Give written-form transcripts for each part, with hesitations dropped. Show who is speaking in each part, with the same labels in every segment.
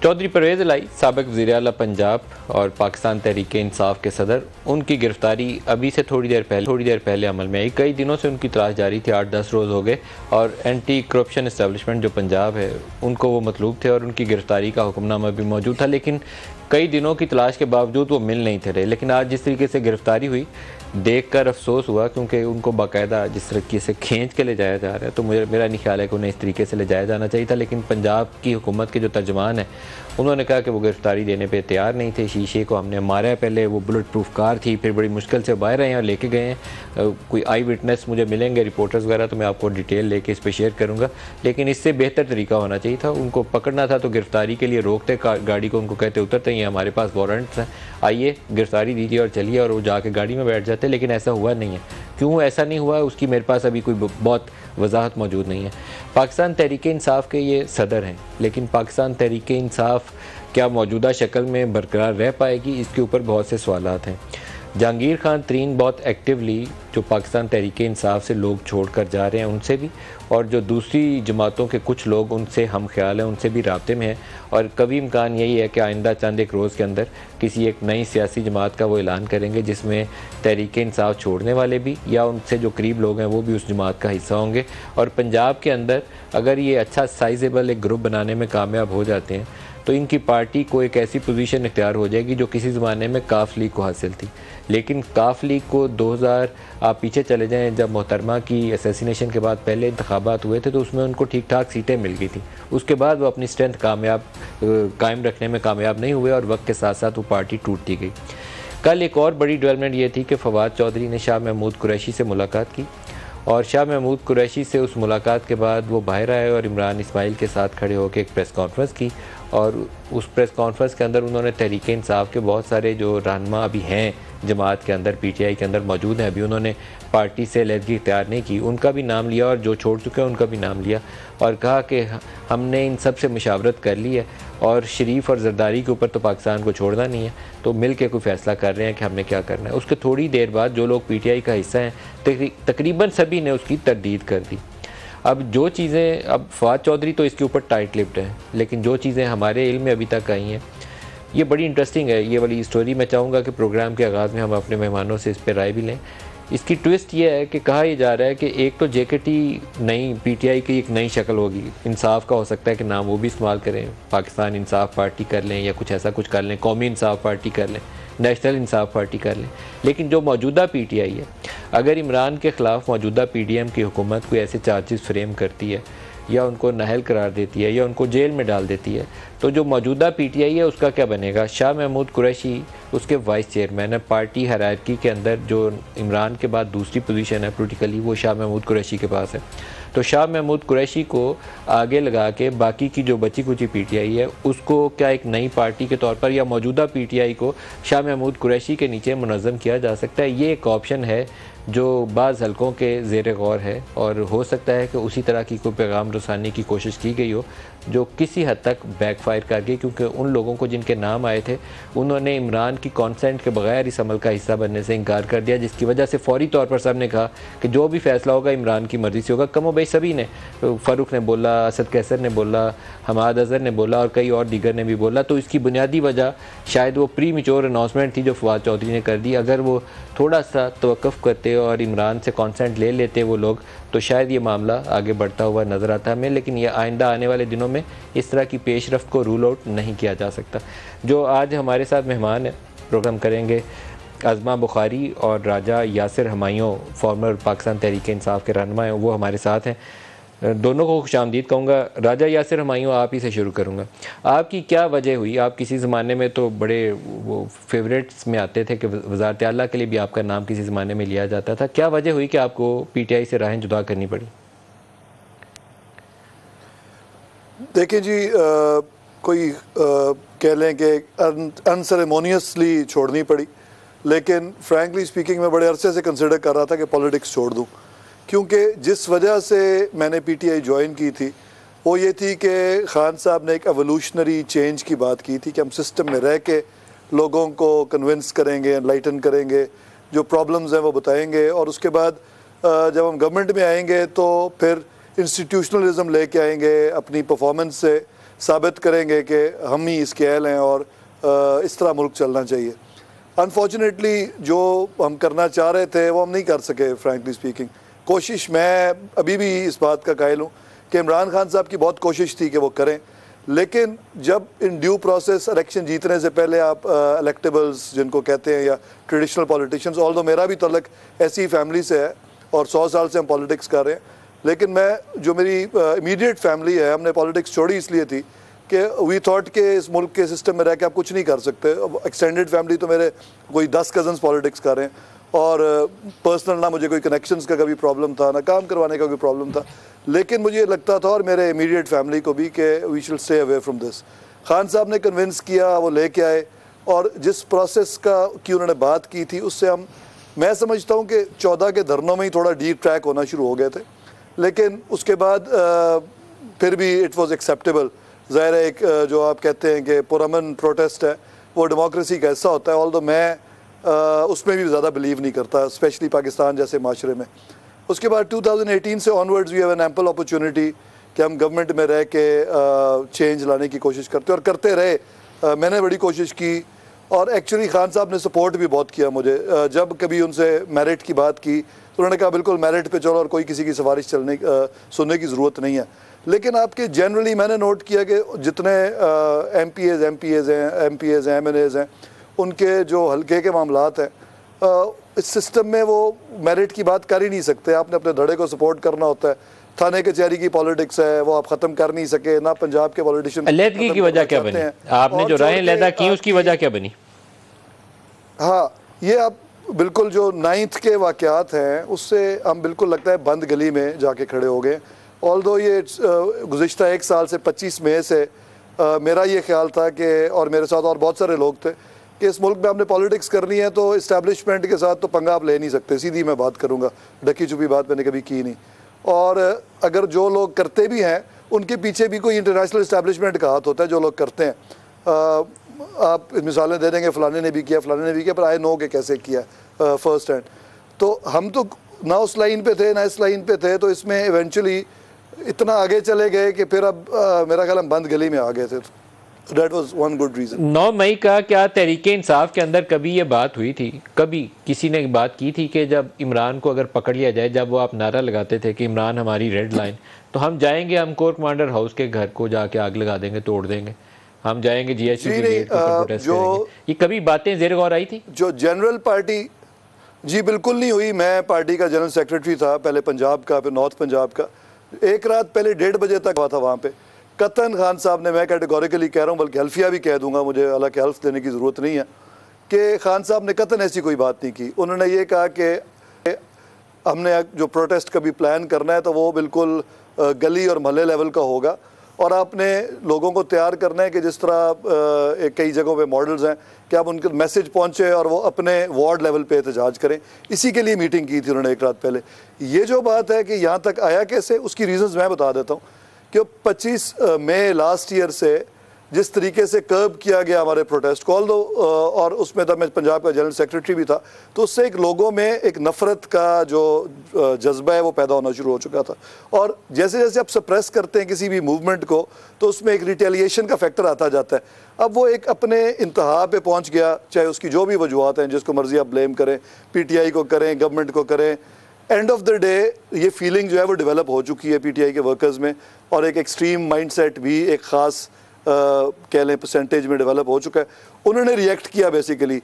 Speaker 1: चौधरी परवेज़ इलाही साबिक़ वज़ीर आला पंजाब और पाकिस्तान तहरीक इंसाफ के सदर, उनकी गिरफ़्तारी अभी से थोड़ी देर पहले अमल में आई। कई दिनों से उनकी तलाश जारी थी, 8-10 रोज़ हो गए और एंटी करप्शन इस्टेब्लिशमेंट जो पंजाब है उनको वो मतलूब थे और उनकी गिरफ़्तारी का हुक्मनामा भी मौजूद था, लेकिन कई दिनों की तलाश के बावजूद वो मिल नहीं थे रहे। लेकिन आज जिस तरीके से गिरफ़्तारी हुई देख कर अफसोस हुआ, क्योंकि उनको बाकायदा जिस तरीके से खींच के ले जाया जा रहा है, तो मेरा नहीं ख्याल है कि उन्हें इस तरीके से ले जाया जाना चाहिए था। लेकिन पंजाब की हुकूमत के जो तर्जमान है उन्होंने कहा कि वो गिरफ़्तारी देने पे तैयार नहीं थे। शीशे को हमने मारा है, पहले वो बुलेट प्रूफ कार थी, फिर बड़ी मुश्किल से बाहर आए और लेके गए हैं। कोई आई विटनेस मुझे मिलेंगे, रिपोर्टर्स वगैरह, तो मैं आपको डिटेल लेके इस पर शेयर करूँगा। लेकिन इससे बेहतर तरीका होना चाहिए था। उनको पकड़ना था तो गिरफ़्तारी के लिए रोकते गाड़ी को, उनको कहते उतरते ही हमारे पास वारंट्स हैं, आइए गिरफ़्तारी दीजिए और चलिए, और वो जाके गाड़ी में बैठ जाते। लेकिन ऐसा हुआ नहीं है। क्यों ऐसा नहीं हुआ उसकी मेरे पास अभी कोई बहुत वजाहत मौजूद नहीं है। पाकिस्तान तहरीक इंसाफ के ये सदर हैं, लेकिन पाकिस्तान तहरीक इंसाफ क्या मौजूदा शक्ल में बरकरार रह पाएगी, इसके ऊपर बहुत से सवालात हैं। जहांगीर खान तरीन बहुत एक्टिवली जो पाकिस्तान तहरीक इंसाफ से लोग छोड़ कर जा रहे हैं उनसे भी, और जो दूसरी जमातों के कुछ लोग उनसे हम ख्याल हैं उनसे भी राब्ते में हैं। और कभी इम्कान यही है कि आइंदा चंद एक रोज़ के अंदर किसी एक नई सियासी जमात का वो ऐलान करेंगे जिसमें तहरीक इंसाफ छोड़ने वाले भी या उनसे जो करीब लोग हैं वो भी उस जमात का हिस्सा होंगे। और पंजाब के अंदर अगर ये अच्छा साइजेबल एक ग्रुप बनाने में कामयाब हो जाते हैं तो इनकी पार्टी को एक ऐसी पोजीशन इख्तियार हो जाएगी जो किसी ज़माने में काफ लीग को हासिल थी। लेकिन काफ लीग को 2000 आप पीछे चले जाएं, जब मोहतरमा की असैसिनेशन के बाद पहले इंतखाबात हुए थे तो उसमें उनको ठीक ठाक सीटें मिल गई थी। उसके बाद वो अपनी स्ट्रेंथ कायम रखने में कामयाब नहीं हुए और वक्त के साथ साथ वो पार्टी टूटती गई। कल एक और बड़ी डेवलपमेंट ये थी कि फवाद चौधरी ने शाह महमूद कुरैशी से मुलाकात की और शाह महमूद कुरैशी से उस मुलाकात के बाद वो बाहर आए और इमरान इस्माइल के साथ खड़े होकर एक प्रेस कॉन्फ्रेंस की। और उस प्रेस कॉन्फ्रेंस के अंदर उन्होंने तहरीक इंसाफ के बहुत सारे जो रहनुमा अभी हैं जमात के अंदर, पीटीआई के अंदर मौजूद हैं, अभी उन्होंने पार्टी से अलहदगी इख्तियार नहीं की, उनका भी नाम लिया और जो छोड़ चुके हैं उनका भी नाम लिया और कहा कि हमने इन सब से मुशावरत कर ली है और शरीफ और जरदारी के ऊपर तो पाकिस्तान को छोड़ना नहीं है, तो मिल के कोई फ़ैसला कर रहे हैं कि हमने क्या करना है। उसके थोड़ी देर बाद जो लोग पीटीआई का हिस्सा हैं तकरीबन सभी ने उसकी तरदीद कर दी। अब जो चीज़ें, अब फवाद चौधरी तो इसके ऊपर टाइट लिप्ड है, लेकिन जो चीज़ें हमारे इल्म में अभी तक आई हैं ये बड़ी इंटरेस्टिंग है। ये वाली स्टोरी मैं चाहूँगा कि प्रोग्राम के आगाज़ में हम अपने मेहमानों से इस पर राय भी लें। इसकी ट्विस्ट ये है कि कहा यह जा रहा है कि एक तो जेकेटी नई पीटीआई की एक नई शक्ल होगी, इंसाफ का हो सकता है कि नाम वो भी इस्तेमाल करें, पाकिस्तान इंसाफ पार्टी कर लें या कुछ ऐसा कुछ कर लें, कौमी इंसाफ पार्टी कर लें, नेशनल इंसाफ पार्टी कर लें। लेकिन जो मौजूदा पीटीआई है, अगर इमरान के ख़िलाफ़ मौजूदा पीडीएम की हुकूमत कोई ऐसे चार्जेस फ्रेम करती है या उनको नाअहल करार देती है या उनको जेल में डाल देती है, तो जो मौजूदा पीटीआई है उसका क्या बनेगा। शाह महमूद कुरैशी उसके वाइस चेयरमैन है। पार्टी हायरार्की के अंदर जो इमरान के बाद दूसरी पोजीशन है पॉलिटिकली वो शाह महमूद कुरैशी के पास है। तो शाह महमूद कुरैशी को आगे लगा के बाकी की जो बची कुची पीटीआई है उसको क्या एक नई पार्टी के तौर पर या मौजूदा पीटीआई को शाह महमूद कुरैशी के नीचे मुनज़्ज़म किया जा सकता है। ये एक ऑप्शन है जो बाज़ हलकों के ज़ेर गौर है और हो सकता है कि उसी तरह की कोई पैगाम रसानी की कोशिश की गई हो जो किसी हद तक बैकफायर कर गई, क्योंकि उन लोगों को जिनके नाम आए थे उन्होंने इमरान की कॉन्सेंट के बगैर इस अमल का हिस्सा बनने से इनकार कर दिया, जिसकी वजह से फौरी तौर पर सब ने कहा कि जो भी फैसला होगा इमरान की मर्ज़ी से होगा। कमो भाई सभी ने, फ़ारूक ने बोला, असद कैसर ने बोला, हमाद अज़हर ने बोला और कई और दीगर ने भी बोला। तो इसकी बुनियादी वजह शायद वो प्री मेच्योर अनाउंसमेंट थी जो फवाद चौधरी ने कर दी। अगर वो थोड़ा सा तवक्कुफ़ करते और इमरान से कॉन्सेंट ले लेते वो लोग तो शायद ये मामला आगे बढ़ता हुआ नज़र आता हमें। लेकिन ये आइंदा आने वाले दिनों में इस तरह की पेशरफ्त को रूल आउट नहीं किया जा सकता। जो आज हमारे साथ मेहमान है, प्रोग्राम करेंगे अज़मा बुखारी और राजा यासिर हमायूं, फॉर्मर पाकिस्तान तहरीक इंसाफ के रहनुमा हैं, वो हमारे साथ हैं। दोनों को खुशामदीद कहूँगा। राजा यासिर हमायूं, आप ही से शुरू करूँगा। आपकी क्या वजह हुई, आप किसी ज़माने में तो बड़े वो फेवरेट्स में आते थे कि वज़ारत आला के लिए भी आपका नाम किसी ज़माने में लिया जाता था, क्या वजह हुई कि आपको पीटीआई से राहें जुदा करनी पड़ी?
Speaker 2: देखें जी, कोई कह लें कि अनसेरेमोनियसली छोड़नी पड़ी, लेकिन फ्रैंकली स्पीकिंग मैं बड़े अरसे से कंसिडर कर रहा था कि पॉलिटिक्स छोड़ दूं, क्योंकि जिस वजह से मैंने पीटीआई ज्वाइन की थी वो ये थी कि खान साहब ने एक एवोल्यूशनरी चेंज की बात की थी कि हम सिस्टम में रह के लोगों को कन्विंस करेंगे, एनलाइटन करेंगे, जो प्रॉब्लम्स हैं वो बताएंगे और उसके बाद जब हम गवर्नमेंट में आएंगे तो फिर इंस्टीट्यूशनलिज्म लेके आएंगे अपनी परफॉर्मेंस से, साबित करेंगे कि हम ही इसके अहल हैं और इस तरह मुल्क चलना चाहिए। अनफॉर्चुनेटली जो हम करना चाह रहे थे वो हम नहीं कर सके। फ्रैंकली स्पीकिंग, कोशिश मैं अभी भी इस बात का कायल हूँ कि इमरान खान साहब की बहुत कोशिश थी कि वो करें, लेकिन जब इन ड्यू प्रोसेस इलेक्शन जीतने से पहले आप इलेक्टेबल्स जिनको कहते हैं या ट्रेडिशनल पॉलिटिशियंस, ऑल्दो मेरा भी तल्लक ऐसी फैमिली से है और 100 साल से हम पॉलिटिक्स कर रहे हैं, लेकिन मैं जो मेरी इमीडिएट फैमिली है, हमने पॉलिटिक्स छोड़ी इसलिए थी कि वी थॉट के इस मुल्क के सिस्टम में रह के आप कुछ नहीं कर सकते। एक्सटेंडेड फैमिली तो मेरे कोई 10 कज़न्स पॉलिटिक्स कर रहे हैं और पर्सनल ना मुझे कोई कनेक्शंस का कभी प्रॉब्लम था ना काम करवाने का कोई प्रॉब्लम था, लेकिन मुझे लगता था और मेरे इमीडिएट फैमिली को भी कि we should stay away from this. Khan Sahab ने कन्विंस किया, वो लेके आए और जिस प्रोसेस की उन्होंने बात की थी उससे मैं समझता हूँ कि 14 के धरनों में ही थोड़ा डीप ट्रैक होना शुरू हो गए थे, लेकिन उसके बाद फिर भी इट वॉज एक्सेप्टेबल। ज़ाहिर है एक जो आप कहते हैं कि पुरअमन प्रोटेस्ट है वो डेमोक्रेसी का हिस्सा होता है, ऑल्दो मैं उसमें भी ज़्यादा बिलीव नहीं करता, स्पेशली पाकिस्तान जैसे माशरे में। उसके बाद 2018 से onwards we have an ample opportunity कि हम गवर्नमेंट में रह के चेंज लाने की कोशिश करते और करते रहे। मैंने बड़ी कोशिश की और एक्चुअली खान साहब ने सपोर्ट भी बहुत किया मुझे। जब कभी उनसे मेरिट की बात की तो उन्होंने कहा बिल्कुल मेरिट पे चलो और कोई किसी की सिफारिश सुनने की ज़रूरत नहीं है। लेकिन आपके जनरली मैंने नोट किया कि जितने एमपीएज़ हैं, एमएनएज़ हैं, उनके जो हल्के के मामलात हैं इस सिस्टम में वो मेरिट की बात कर ही नहीं सकते। आपने अपने धड़े को सपोर्ट करना होता है। थाने कचहरी की पॉलिटिक्स है वो आप ख़त्म कर नहीं सके, ना पंजाब के पॉलिटिशियन।
Speaker 1: अलहदगी की वजह क्या बनी? आपने जो राय अलहदा की उसकी वजह क्या बनी?
Speaker 2: हाँ, ये आप बिल्कुल जो 9th के वाक़यात हैं उससे हम बिल्कुल लगता है बंद गली में जाके खड़े हो गए। ऑल्दो ये गुज़िश्ता 1 साल से 25 मई से मेरा ये ख्याल था कि, और मेरे साथ और बहुत सारे लोग थे, कि इस मुल्क में आपने पॉलिटिक्स करनी है तो इस्टेब्लिशमेंट के साथ तो पंगा आप ले नहीं सकते। सीधी मैं बात करूँगा, ढकी छुपी बात मैंने कभी की नहीं। और अगर जो लोग करते भी हैं उनके पीछे भी कोई इंटरनेशनल इस्टेब्लिशमेंट का हाथ होता है जो लोग करते हैं। आप मिसालें दे देंगे फलाने ने भी किया, फलाने ने भी किया, पर आई नो कि कैसे किया फर्स्ट हैंड। तो हम तो ना उस लाइन पे थे ना इस लाइन पे थे, तो इसमें इवेंचुअली इतना आगे चले गए कि फिर अब मेरा ख्याल हम बंद गली में आ गए थे। That was one good reason.
Speaker 1: 9 मई का क्या तहरीके इंसाफ के अंदर कभी ये बात हुई थी, कभी किसी ने बात की थी कि जब इमरान को अगर पकड़ लिया जाए, जब वो आप नारा लगाते थे कि इमरान हमारी रेड लाइन, तो हम जाएंगे, हम कोर कमांडर हाउस के घर को जाके आग लगा देंगे, तोड़ देंगे, हम जाएंगे जीएचयू के गेट पर प्रोटेस्ट करेंगे, ये कभी बातें ज़ेर गौर आई थी?
Speaker 2: जो जनरल पार्टी, जी बिल्कुल नहीं हुई। मैं पार्टी का जनरल सेक्रेटरी था, पहले पंजाब का फिर नॉर्थ पंजाब का। एक रात पहले 1:30 बजे तक हुआ था वहाँ पे। कतन खान साहब ने, मैं कैटेगोरिकली कह रहा हूँ, बल्कि हल्फिया भी कह दूंगा, मुझे हालांकि हल्फ देने की ज़रूरत नहीं है, कि खान साहब ने कतन ऐसी कोई बात नहीं की। उन्होंने ये कहा कि हमने जो प्रोटेस्ट कभी प्लान करना है तो वो बिल्कुल गली और महल्ले लेवल का होगा और आपने लोगों को तैयार करना है कि जिस तरह कई जगहों पे मॉडल्स हैं कि आप उनके मैसेज पहुंचे और वो अपने वार्ड लेवल पे एहतजाज करें। इसी के लिए मीटिंग की थी उन्होंने एक रात पहले। ये जो बात है कि यहाँ तक आया कैसे, उसकी रीजंस मैं बता देता हूँ कि 25 मई लास्ट ईयर से जिस तरीके से कर्ब किया गया हमारे प्रोटेस्ट को, और उसमें तब मैं पंजाब का जनरल सेक्रेटरी भी था, तो उससे एक लोगों में एक नफ़रत का जो जज्बा है वो पैदा होना शुरू हो चुका था। और जैसे जैसे आप सप्रेस करते हैं किसी भी मूवमेंट को तो उसमें एक रिटेलिएशन का फैक्टर आता जाता है। अब वो एक अपने इंतहा पे पहुंच गया, चाहे उसकी जो भी वजूहत हैं, जिसको मर्जी आप ब्लेम करें, पीटीआई को करें, गवर्नमेंट को करें, एंड ऑफ द डे ये फीलिंग जो है वो डेवलप हो चुकी है पीटीआई के वर्कर्स में, और एक एक्सट्रीम माइंडसेट भी एक ख़ास कह लें परसेंटेज में डेवलप हो चुका है। उन्होंने रिएक्ट किया। बेसिकली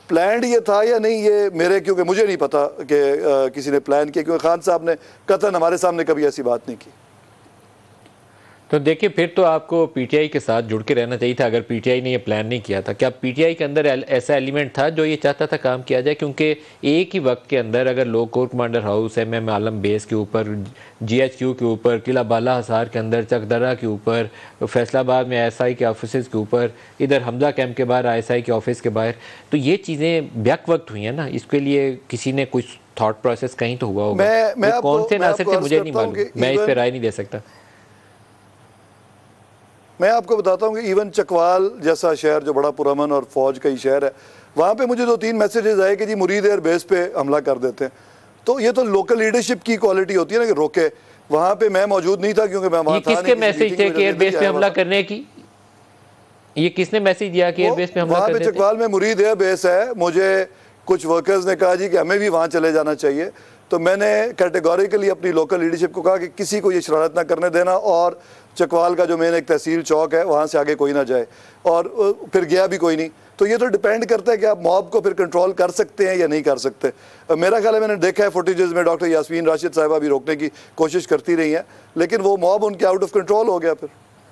Speaker 2: प्लान ये था या नहीं, ये मेरे, क्योंकि मुझे नहीं पता कि किसी ने प्लान किया, क्योंकि खान साहब ने कतन हमारे सामने कभी ऐसी बात नहीं की।
Speaker 1: तो देखिए, फिर तो आपको पीटीआई के साथ जुड़ के रहना चाहिए था अगर पीटीआई ने ये प्लान नहीं किया था। क्या पीटीआई के अंदर ऐसा एलिमेंट था जो ये चाहता था काम किया जाए? क्योंकि एक ही वक्त के अंदर अगर लोग कोर कमांडर हाउस, एमएम आलम बेस के ऊपर, जीएचक्यू के ऊपर, किला बाला हसार के अंदर, चकदरा के ऊपर, फैसलाबाद में आईएसआई के ऑफिस के ऊपर, इधर हमजा कैंप के बाहर आईएसआई के ऑफिस के बाहर, तो ये चीज़ें बैक वक्त हुई हैं ना, इसके लिए किसी ने कुछ थॉट प्रोसेस कहीं तो हुआ होगा। कौन से नासिर थे मुझे नहीं मालूम, मैं इस पर राय नहीं दे सकता।
Speaker 2: मैं आपको बताता हूँ कि इवन चकवाल जैसा शहर जो बड़ा पुरअमन और फौज का ही शहर है, वहाँ पे मुझे 2-3 मैसेजेस आए कि जी मुरीद एयर बेस पे हमला कर देते हैं। तो ये तो लोकल लीडरशिप की क्वालिटी होती है ना कि रोके। वहाँ पे मैं मौजूद नहीं था क्योंकि मैं वहाँ था नहीं।
Speaker 1: किसके मैसेज थे कि एयरबेस पे हमला करने की? ये किसने मैसेज दिया कि एयरबेस पे हमला करने?
Speaker 2: वहाँ पे चकवाल में मुरीद एयरबेस है, मुझे कुछ वर्कर्स ने कहा जी कि हमें भी वहाँ चले जाना चाहिए, तो मैंने कैटेगोरिकली अपनी लोकल लीडरशिप को कहा कि किसी को ये शरारत ना करने देना, और चकवाल का जो मेन एक तहसील चौक है वहाँ से आगे कोई ना जाए, और फिर गया भी कोई नहीं। तो ये तो डिपेंड करता है कि आप मॉब को फिर कंट्रोल कर सकते हैं या नहीं कर सकते। मेरा ख्याल है मैंने देखा है फुटेजेस में डॉक्टर यास्मीन राशिद साहिबा भी रोकने की कोशिश करती रही हैं, लेकिन वो मॉब उनके आउट ऑफ कंट्रोल हो गया फिर।